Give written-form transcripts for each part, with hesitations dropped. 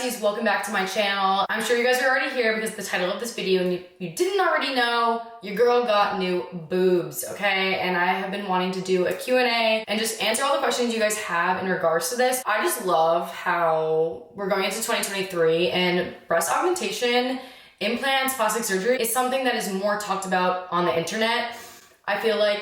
besties, welcome back to my channel. I'm sure you guys are already here because the title of this video, and you didn't already know, your girl got new boobs, okay? And I have been wanting to do a Q&A and just answer all the questions you guys have in regards to this. I just love how we're going into 2023 and breast augmentation, implants, plastic surgery is something that is more talked about on the internet. I feel like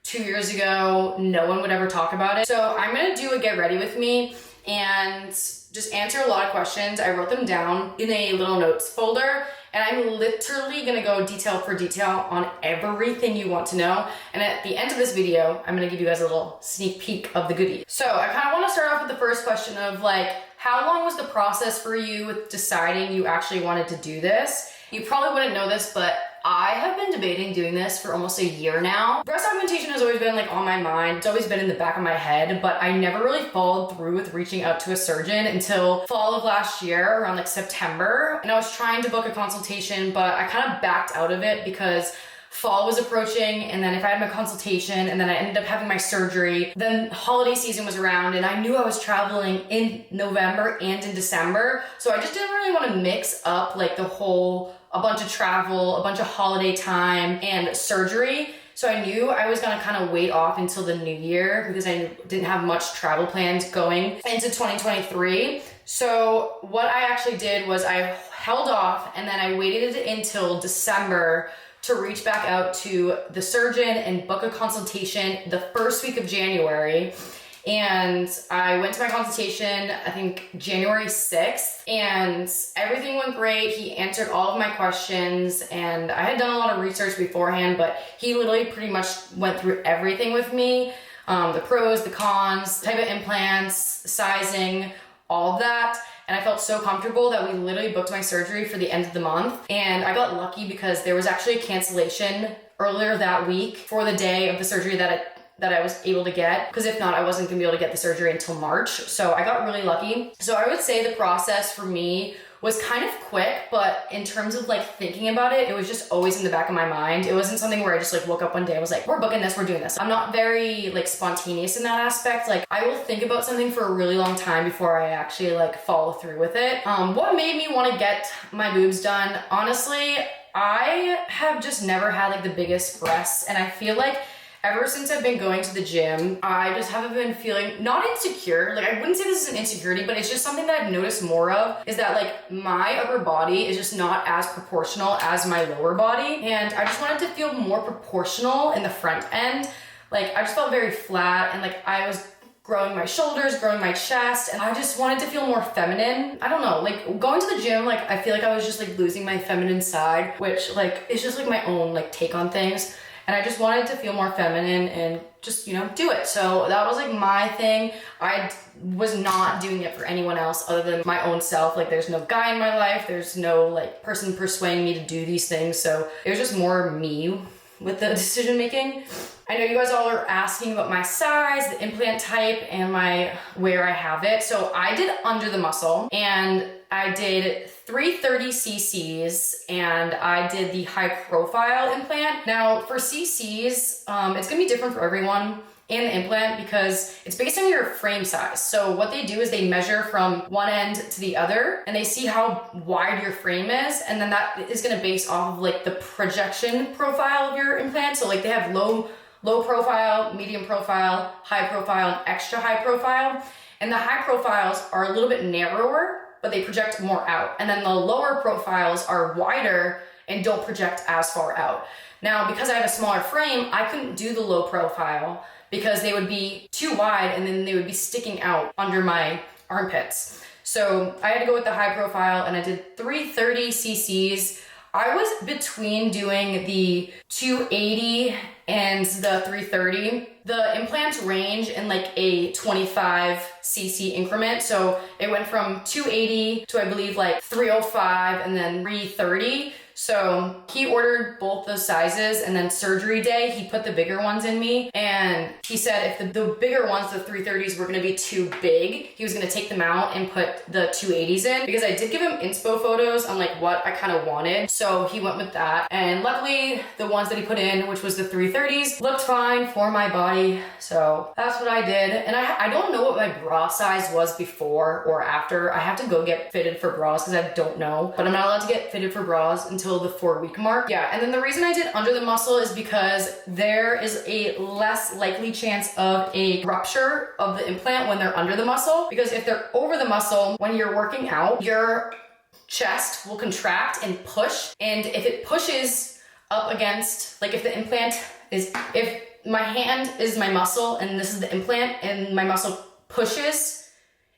2 years ago, no one would ever talk about it. So I'm gonna do a get ready with me and just answer a lot of questions. I wrote them down in a little notes folder, and I'm literally gonna go detail for detail on everything you want to know. And at the end of this video, I'm gonna give you guys a little sneak peek of the goodies. So I kind of want to start off with the first question of like, how long was the process for you with deciding you actually wanted to do this? You probably wouldn't know this, but I have been debating doing this for almost a year now. Breast augmentation has always been like on my mind. It's always been in the back of my head, but I never really followed through with reaching out to a surgeon until fall of last year, around like September. And I was trying to book a consultation, but I kind of backed out of it because fall was approaching, and then if I had my consultation and then I ended up having my surgery, then holiday season was around and I knew I was traveling in November and in December. So I just didn't really want to mix up like a bunch of travel, a bunch of holiday time and surgery. So I knew I was gonna kind of wait off until the new year because I didn't have much travel plans going into 2023. So what I actually did was I held off and then I waited until December to reach back out to the surgeon and book a consultation the first week of January. And I went to my consultation, I think January 6th, and everything went great. He answered all of my questions, and I had done a lot of research beforehand, but he literally pretty much went through everything with me. The pros, the cons, type of implants, sizing, all of that. And I felt so comfortable that we literally booked my surgery for the end of the month. And I got lucky because there was actually a cancellation earlier that week for the day of the surgery that I was able to get, because if not, I wasn't gonna be able to get the surgery until March. So I got really lucky. So I would say the process for me was kind of quick, but in terms of like thinking about it, it was just always in the back of my mind. It wasn't something where I just like woke up one day and was like, we're booking this, we're doing this. I'm not very like spontaneous in that aspect. Like I will think about something for a really long time before I actually like follow through with it. What made me want to get my boobs done? Honestly, I have just never had like the biggest breasts, and I feel like ever since I've been going to the gym, I just haven't been feeling, not insecure, like I wouldn't say this is an insecurity, but it's just something that I've noticed more of, is that like my upper body is just not as proportional as my lower body. And I just wanted to feel more proportional in the front end. Like I just felt very flat, and like I was growing my shoulders, growing my chest, and I just wanted to feel more feminine. I don't know, like going to the gym, like I feel like I was just like losing my feminine side, which like is just like my own like take on things. And I just wanted to feel more feminine and just, you know, do it. So that was like my thing. I was not doing it for anyone else other than my own self. Like there's no guy in my life. There's no like person persuading me to do these things. So it was just more me with the decision making. I know you guys all are asking about my size, the implant type, and where I have it. So I did under the muscle, and I did 330 cc's, and I did the high profile implant. Now for cc's, it's gonna be different for everyone and the implant because it's based on your frame size. So what they do is they measure from one end to the other, and they see how wide your frame is, and then that is gonna base off of like the projection profile of your implant. So like they have low profile, medium profile, high profile, and extra high profile. And the high profiles are a little bit narrower, but they project more out. And then the lower profiles are wider and don't project as far out. Now, because I have a smaller frame, I couldn't do the low profile because they would be too wide and then they would be sticking out under my armpits. So I had to go with the high profile, and I did 330 cc's. I was between doing the 280 and the 330. The implants range in like a 25 cc increment. So it went from 280 to I believe like 305 and then 330. So he ordered both those sizes, and then surgery day, he put the bigger ones in me. And he said if the bigger ones, the 330s, were gonna be too big, he was gonna take them out and put the 280s in, because I did give him inspo photos on like what I kind of wanted. So he went with that. And luckily the ones that he put in, which was the 330s, looked fine for my body. So that's what I did. And I don't know what my bra size was before or after. I have to go get fitted for bras because I don't know, but I'm not allowed to get fitted for bras until the 4-week mark. Yeah, and then the reason I did under the muscle is because there is a less likely chance of a rupture of the implant when they're under the muscle, because if they're over the muscle, when you're working out, your chest will contract and push, and if it pushes up against, like if the implant is, if my hand is my muscle and this is the implant and my muscle pushes,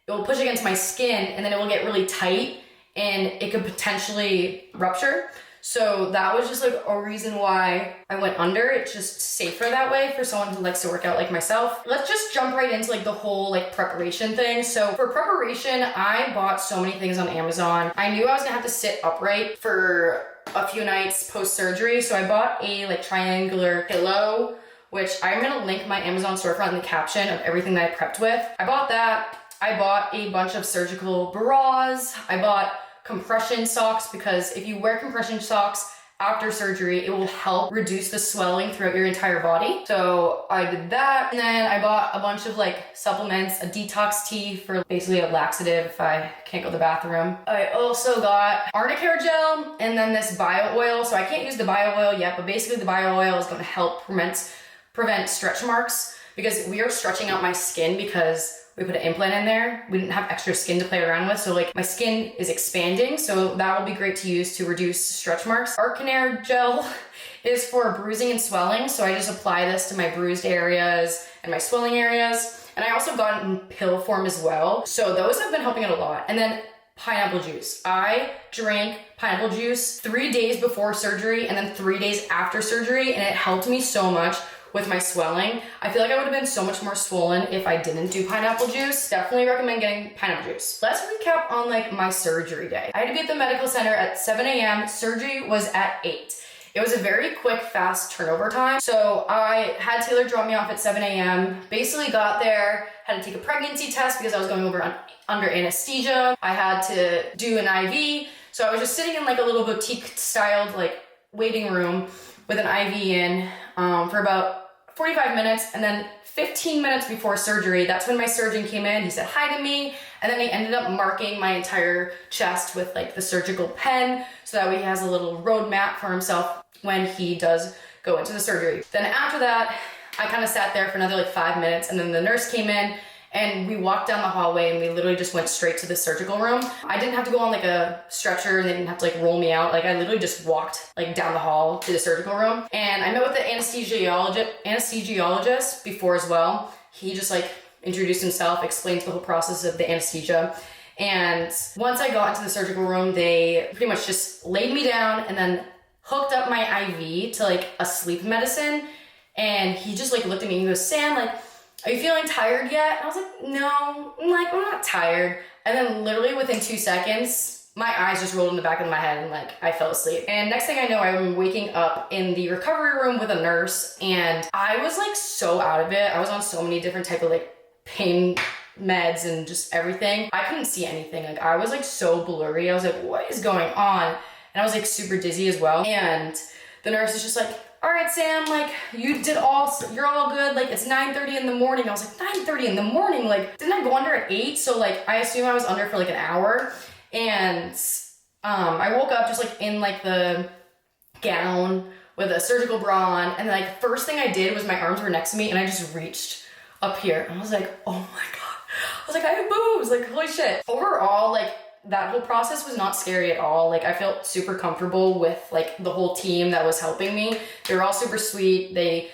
it will push against my skin and then it will get really tight and it could potentially rupture. So that was just like a reason why I went under. It's just safer that way for someone who likes to work out like myself. Let's just jump right into like the whole like preparation thing. So for preparation, I bought so many things on Amazon. I knew I was gonna have to sit upright for a few nights post-surgery. So I bought a like triangular pillow, which I'm gonna link my Amazon storefront in the caption of everything that I prepped with. I bought that. I bought a bunch of surgical bras. I bought compression socks, because if you wear compression socks after surgery, it will help reduce the swelling throughout your entire body. So I did that. And then I bought a bunch of like supplements, a detox tea for basically a laxative if I can't go to the bathroom. I also got arnica gel and then this bio oil. So I can't use the bio oil yet, but basically the bio oil is going to help prevent stretch marks, because we are stretching out my skin because we put an implant in there. We didn't have extra skin to play around with. So like my skin is expanding. So that will be great to use to reduce stretch marks. Arnica gel is for bruising and swelling. So I just apply this to my bruised areas and my swelling areas. And I also got it in pill form as well. So those have been helping out a lot. And then pineapple juice. I drank pineapple juice 3 days before surgery and then 3 days after surgery. And it helped me so much with my swelling. I feel like I would have been so much more swollen if I didn't do pineapple juice. Definitely recommend getting pineapple juice. Let's recap on like my surgery day. I had to be at the medical center at 7 a.m. Surgery was at 8. It was a very quick, fast turnover time. So I had Taylor drop me off at 7 a.m. Basically got there, had to take a pregnancy test because I was going over under anesthesia. I had to do an IV. So I was just sitting in like a little boutique styled like waiting room with an IV in for about 45 minutes, and then 15 minutes before surgery, that's when my surgeon came in. He said hi to me, and then he ended up marking my entire chest with like the surgical pen, so that way he has a little roadmap for himself when he does go into the surgery. Then after that, I kind of sat there for another like 5 minutes, and then the nurse came in, and we walked down the hallway and we literally just went straight to the surgical room. I didn't have to go on like a stretcher and they didn't have to like roll me out. Like I literally just walked like down the hall to the surgical room. And I met with the anesthesiologist before as well. He just like introduced himself, explained the whole process of the anesthesia. And once I got into the surgical room, they pretty much just laid me down and then hooked up my IV to like a sleep medicine. And he just like looked at me and he goes, "Sam, like, are you feeling tired yet?" And I was like, "No, I'm not tired." And then literally within 2 seconds, my eyes just rolled in the back of my head and like I fell asleep. And next thing I know, I'm waking up in the recovery room with a nurse, and I was like so out of it. I was on so many different type of like pain meds and just everything. I couldn't see anything. Like I was like so blurry. I was like, what is going on? And I was like super dizzy as well. And the nurse is just like, "All right, Sam, like you're all good. Like it's 9:30 in the morning." I was like, 9:30 in the morning? Like, didn't I go under at 8? So like, I assume I was under for like an hour. And I woke up just like in like the gown with a surgical bra on. And like first thing I did was my arms were next to me and I just reached up here. And I was like, oh my God. I was like, I have boobs. Like, holy shit. Overall, like, that whole process was not scary at all. Like I felt super comfortable with like the whole team that was helping me. They were all super sweet. They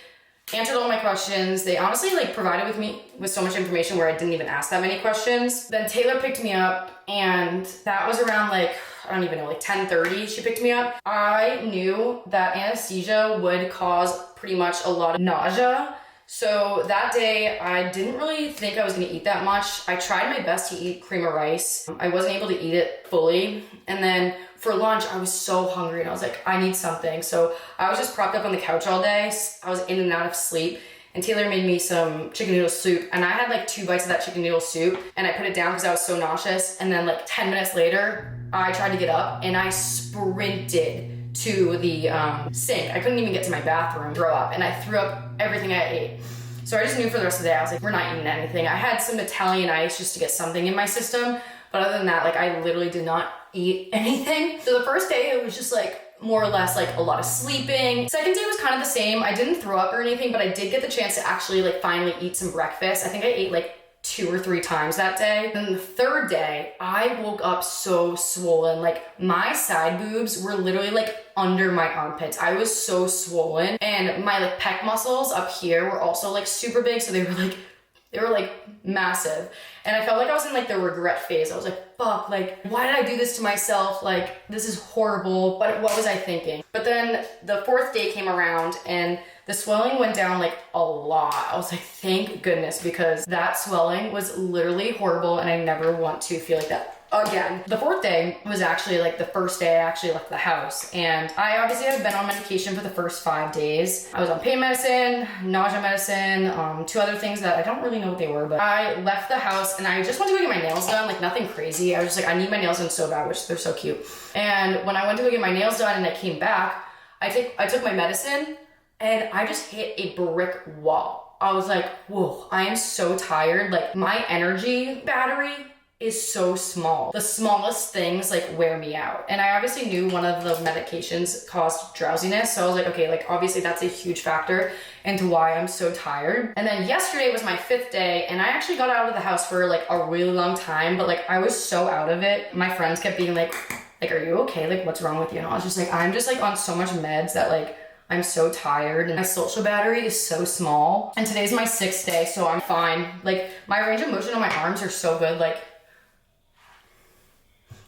answered all my questions. They honestly like provided me with so much information where I didn't even ask that many questions. Then Taylor picked me up, and that was around like, I don't even know, like 10:30 she picked me up. I knew that anesthesia would cause pretty much a lot of nausea. So that day, I didn't really think I was gonna eat that much. I tried my best to eat cream of rice. I wasn't able to eat it fully. And then for lunch, I was so hungry and I was like, I need something. So I was just propped up on the couch all day. I was in and out of sleep. And Taylor made me some chicken noodle soup. And I had like 2 bites of that chicken noodle soup and I put it down because I was so nauseous. And then like 10 minutes later, I tried to get up and I sprinted to the sink. I couldn't even get to my bathroom, throw up, and I threw up everything I ate. So I just knew for the rest of the day, I was like, we're not eating anything. I had some Italian ice just to get something in my system, but other than that, like I literally did not eat anything. So the first day, it was just like more or less like a lot of sleeping. Second day was kind of the same. I didn't throw up or anything, but I did get the chance to actually like finally eat some breakfast. I think I ate like 2 or 3 times that day. Then the third day, I woke up so swollen. Like my side boobs were literally like under my armpits. I was so swollen, and my like pec muscles up here were also like super big. So they were like massive. And I felt like I was in like the regret phase. I was like, fuck, like, why did I do this to myself? Like, this is horrible. But what was I thinking? But then the 4th day came around and the swelling went down like a lot. I was like, thank goodness, because that swelling was literally horrible and I never want to feel like that again. The 4th day was actually like the first day I actually left the house, and I obviously had been on medication for the first 5 days. I was on pain medicine, nausea medicine, 2 other things that I don't really know what they were, but I left the house and I just went to go get my nails done, like nothing crazy. I was just like, I need my nails done so bad, which they're so cute. And when I went to go get my nails done and I came back, I took my medicine and I just hit a brick wall. I was like, whoa, I am so tired. Like my energy battery is so small. The smallest things like wear me out. And I obviously knew one of the medications caused drowsiness. So I was like, okay, like obviously that's a huge factor into why I'm so tired. And then yesterday was my 5th day and I actually got out of the house for like a really long time, but like I was so out of it. My friends kept being like, are you okay? Like what's wrong with you? And I was just like, I'm just like on so much meds that like I'm so tired and my social battery is so small. And today's my 6th day, so I'm fine. Like my range of motion on my arms are so good. Like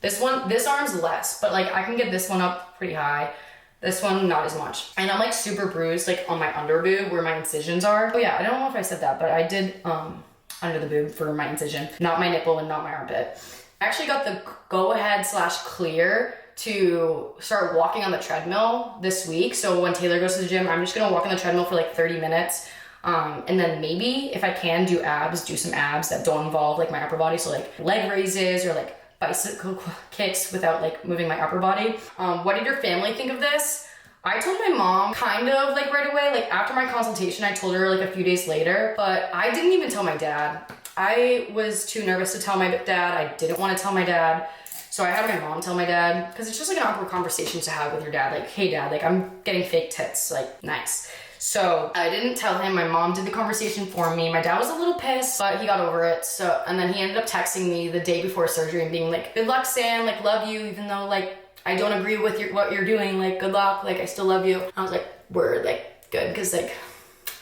this arm's less, but like I can get this one up pretty high. This one, not as much. And I'm like super bruised like on my under boob where my incisions are. Oh yeah, I don't know if I said that, but I did under the boob for my incision, not my nipple and not my armpit. I actually got the go-ahead/clear to start walking on the treadmill this week. So when Taylor goes to the gym, I'm just gonna walk on the treadmill for like 30 minutes. And then maybe if I can do some abs that don't involve like my upper body. So like leg raises or like bicycle kicks without like moving my upper body. What did your family think of this? I told my mom kind of like right away, like after my consultation, I told her like a few days later, but I didn't even tell my dad. I was too nervous to tell my dad. I didn't want to tell my dad. So I had my mom tell my dad, because it's just like an awkward conversation to have with your dad. Like, hey dad, like I'm getting fake tits, like nice. So I didn't tell him. My mom did the conversation for me. My dad was a little pissed, but he got over it. So, and then he ended up texting me the day before surgery and being like, good luck, Sam, like love you, even though like I don't agree with what you're doing, like good luck, like I still love you. I was like, word, like good, because like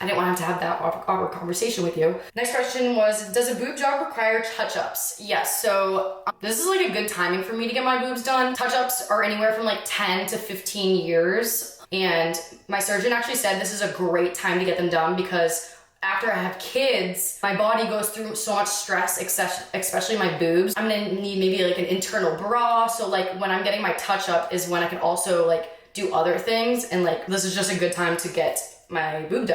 I didn't want to have that awkward conversation with you. Next question was, does a boob job require touch-ups? Yes, so this is like a good timing for me to get my boobs done. Touch-ups are anywhere from like 10 to 15 years. And my surgeon actually said this is a great time to get them done because after I have kids, my body goes through so much stress, especially my boobs. I'm gonna need maybe like an internal bra. So like when I'm getting my touch-up is when I can also like do other things. And like, this is just a good time to get my boobs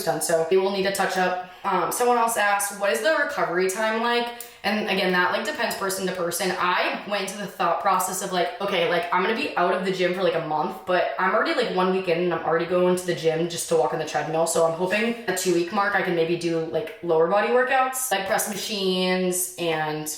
done. So they will need a touch up. Someone else asked, what is the recovery time like? And again, that like depends person to person. I went into the thought process of like, okay, like I'm gonna be out of the gym for like a month, but I'm already like 1 week in and I'm already going to the gym just to walk on the treadmill. So I'm hoping a 2-week mark, I can maybe do like lower body workouts, like press machines and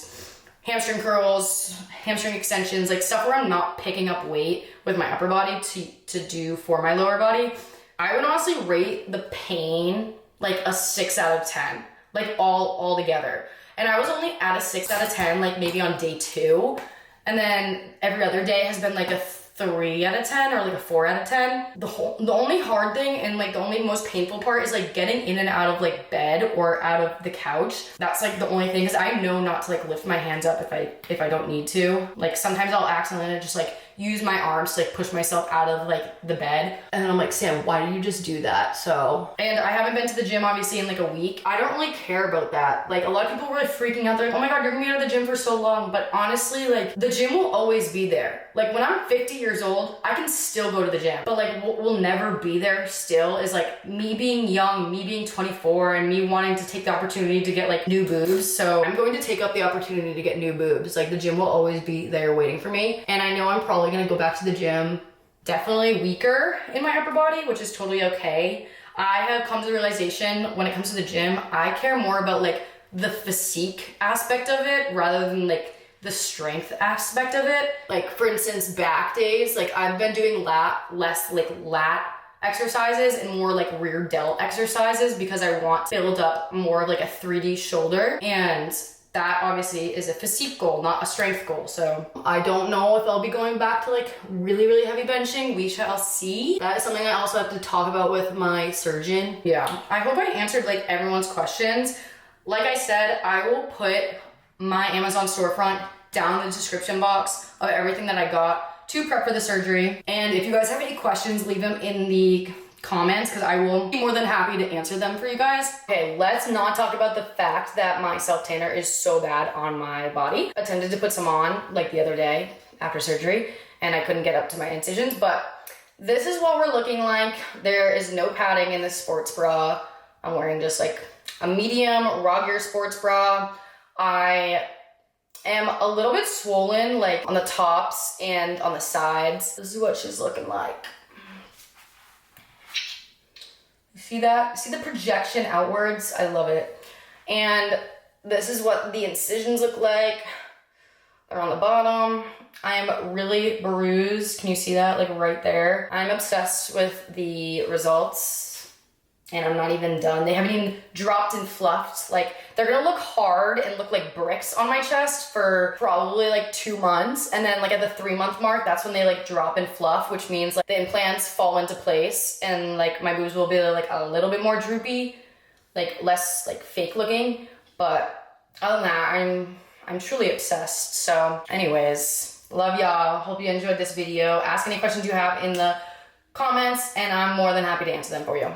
hamstring curls, hamstring extensions, like stuff where I'm not picking up weight with my upper body to do for my lower body. I would honestly rate the pain like a 6 out of 10, like all together. And I was only at a 6 out of 10, like maybe on day 2. And then every other day has been like a 3 out of 10 or like a 4 out of 10. The only hard thing and like the only most painful part is like getting in and out of like bed or out of the couch. That's like the only thing, because I know not to like lift my hands up if I don't need to. Like sometimes I'll accidentally just like use my arms to like push myself out of like the bed. And then I'm like, Sam, why did you just do that? So, and I haven't been to the gym obviously in like a week. I don't really care about that. Like a lot of people were like freaking out. They're like, oh my God, you're gonna be out of the gym for so long. But honestly, like the gym will always be there. Like when I'm 50 years old, I can still go to the gym. But like what will never be there still is like me being young, me being 24, and me wanting to take the opportunity to get like new boobs. So I'm going to take up the opportunity to get new boobs. Like the gym will always be there waiting for me. And I know I'm probably gonna go back to the gym definitely weaker in my upper body, which is totally okay. I have come to the realization when it comes to the gym, I care more about like the physique aspect of it rather than like the strength aspect of it. Like for instance, back days, like I've been doing less lat exercises and more like rear delt exercises because I want to build up more of like a 3D shoulder, and that obviously is a physique goal, not a strength goal. So I don't know if I'll be going back to like really heavy benching. We shall see. That is something I also have to talk about with my surgeon. Yeah, I hope I answered like everyone's questions. Like I said, I will put my Amazon storefront down in the description box of everything that I got to prep for the surgery. And if you guys have any questions, leave them in the comments because I will be more than happy to answer them for you guys. Okay, let's not talk about the fact that my self-tanner is so bad on my body. Attempted to put some on like the other day after surgery and I couldn't get up to my incisions, but this is what we're looking like. There is no padding in this sports bra. I'm wearing just like a medium Rawgear sports bra. I am a little bit swollen like on the tops and on the sides. This is what she's looking like. See that? See the projection outwards? I love it. And this is what the incisions look like. They're on the bottom. I am really bruised. Can you see that? Like right there. I'm obsessed with the results. And I'm not even done. They haven't even dropped and fluffed. Like they're gonna look hard and look like bricks on my chest for probably like 2 months. And then like at the 3-month mark, that's when they like drop and fluff, which means like the implants fall into place and like my boobs will be like a little bit more droopy, like less like fake looking. But other than that, I'm truly obsessed. So anyways, love y'all. Hope you enjoyed this video. Ask any questions you have in the comments and I'm more than happy to answer them for you.